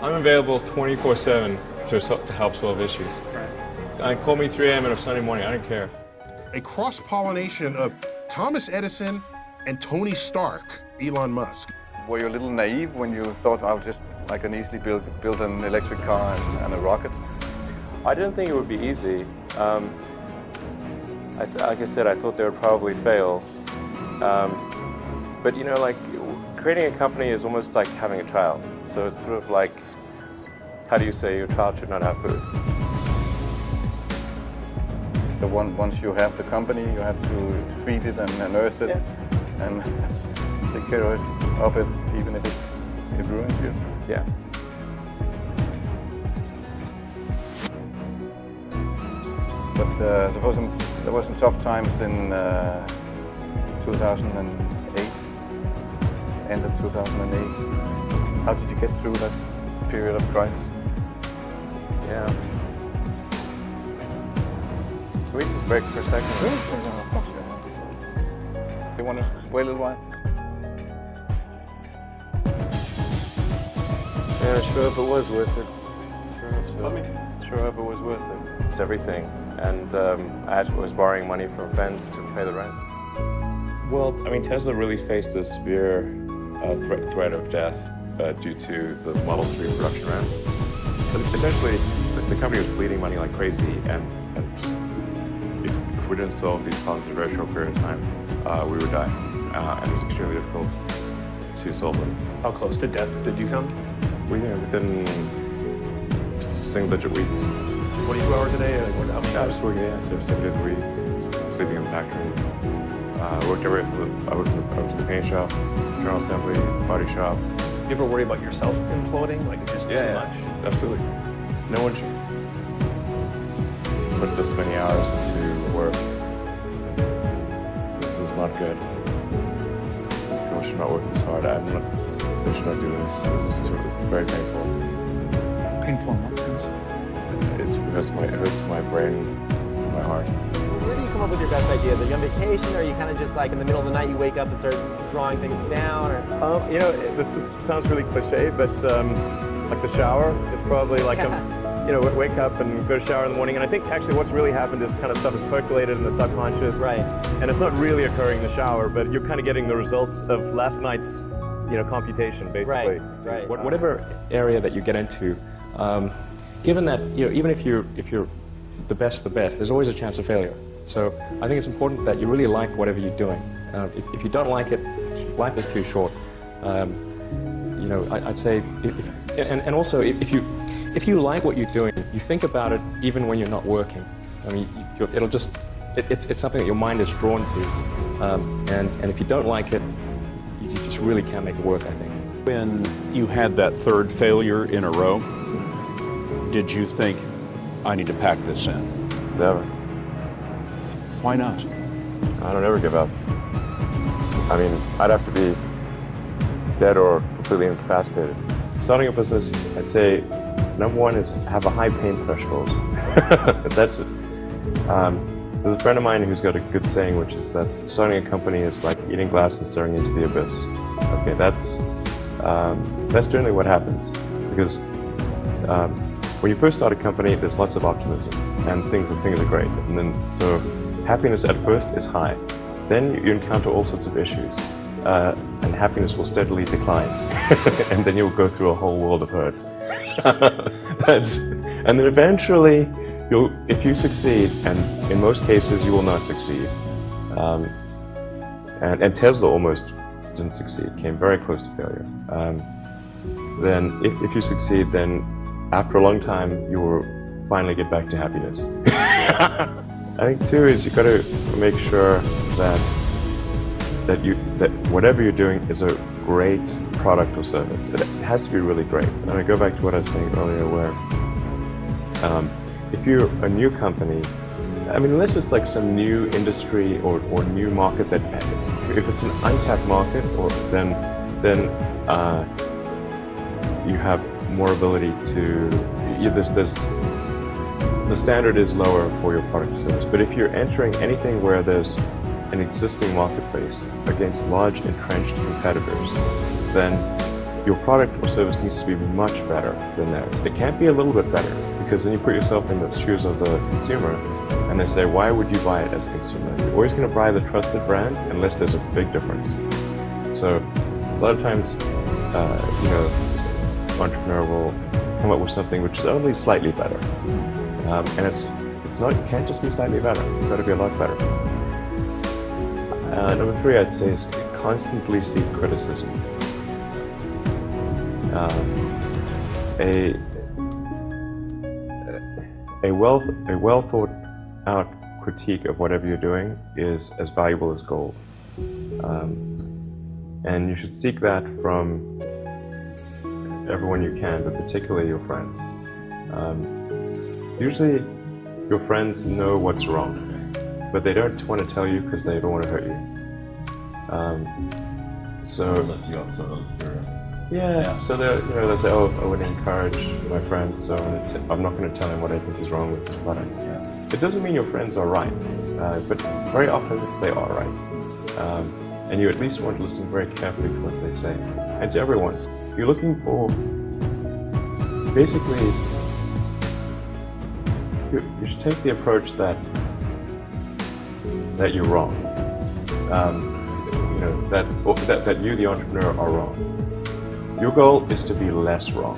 I'm available 24/7 to help solve issues. Call me 3 a.m. on a Sunday morning, I don't care. A cross-pollination of Thomas Edison and Tony Stark, Elon Musk. Were you a little naive when you thought I can easily build an electric car and a rocket? I didn't think it would be easy. Like I said, I thought they would probably fail. But you know, like creating a company is almost like having a child. So it's sort of like, how do you say your child should not have food? So once you have the company, you have to feed it and nurse it and take care of it, even if it ruins you. Yeah. But suppose there were some tough times in 2008, end of 2008. How did you get through that period of crisis? Yeah. Can we just break for a second? You want to wait a little while? Yeah, sure if it was worth it. Sure if it was worth it. It's everything. And I was borrowing money from friends to pay the rent. Well, I mean, Tesla really faced a severe threat of death due to the Model 3 production ramp. Essentially, the company was bleeding money like crazy, and just if we didn't solve these problems in a very short period of time, we would die. And it was extremely difficult to solve them. How close to death did you come? Within single-digit weeks. 22 hours a day? Like, how many I hours? was working, so 7 days a week, sleeping in the factory. I worked in the paint shop, general assembly, body shop. You ever worry about yourself imploding? Like it's just too much? Absolutely. No one should put this many hours into work. This is not good. People should not work this hard. They should not do this. This is very painful. Painful in what sense? It hurts my brain, my heart. Where do you come up with your best ideas? Are you on vacation, or are you kind of just like in the middle of the night you wake up and start drawing things down? Or? You know, sounds really cliche, but like the shower is probably like wake up and go to shower in the morning. And I think actually what's really happened is kind of stuff is percolated in the subconscious. Right. And it's not really occurring in the shower, but you're kind of getting the results of last night's, computation, basically. Right. Whatever area that you get into, given that, even if you're the best, there's always a chance of failure. So I think it's important that you really like whatever you're doing. If you don't like it, life is too short. I'd say, and also if you like what you're doing, you think about it even when you're not working. I mean, it's something that your mind is drawn to, and if you don't like it, you just really can't make it work, I think. When you had that third failure in a row, did you think, I need to pack this in? Never. Why not? I don't ever give up. I mean, I'd have to be dead or completely incapacitated. Starting a business, I'd say, number one is have a high pain threshold. That's it. There's a friend of mine who's got a good saying, which is that starting a company is like eating glass and staring into the abyss. Okay, that's generally what happens, because when you first start a company, there's lots of optimism and things are great, and then so happiness at first is high. Then you encounter all sorts of issues, and happiness will steadily decline, and then you'll go through a whole world of hurt. And then eventually, if you succeed, and in most cases you will not succeed, and Tesla almost didn't succeed, came very close to failure. Then if you succeed, then after a long time you will finally get back to happiness. I think too is you've got to make sure that whatever you're doing is a great product or service. It has to be really great. And I go back to what I was saying earlier, where if you're a new company, I mean, unless it's like some new industry or new market that, if it's an untapped market, then you have more ability to, the standard is lower for your product or service. But if you're entering anything where there's an existing marketplace against large entrenched competitors, then your product or service needs to be much better than theirs. It can't be a little bit better, because then you put yourself in the shoes of the consumer and they say, why would you buy it as a consumer? You're always going to buy the trusted brand unless there's a big difference. So a lot of times, entrepreneur will come up with something which is only slightly better. And it's not, it can't just be slightly better, it's got to be a lot better. Number 3, I'd say, is constantly seek criticism. A well thought out critique of whatever you're doing is as valuable as gold. And you should seek that from everyone you can, but particularly your friends. Usually your friends know what's wrong, but they don't want to tell you because they don't want to hurt you. So they'll say, oh, I would encourage my friends, so I'm not going to tell him what I think is wrong with his product. It doesn't mean your friends are right, but very often they are right. And you at least want to listen very carefully to what they say. And to everyone, you're looking for, basically, you should take the approach that you're wrong. That you, the entrepreneur, are wrong. Your goal is to be less wrong.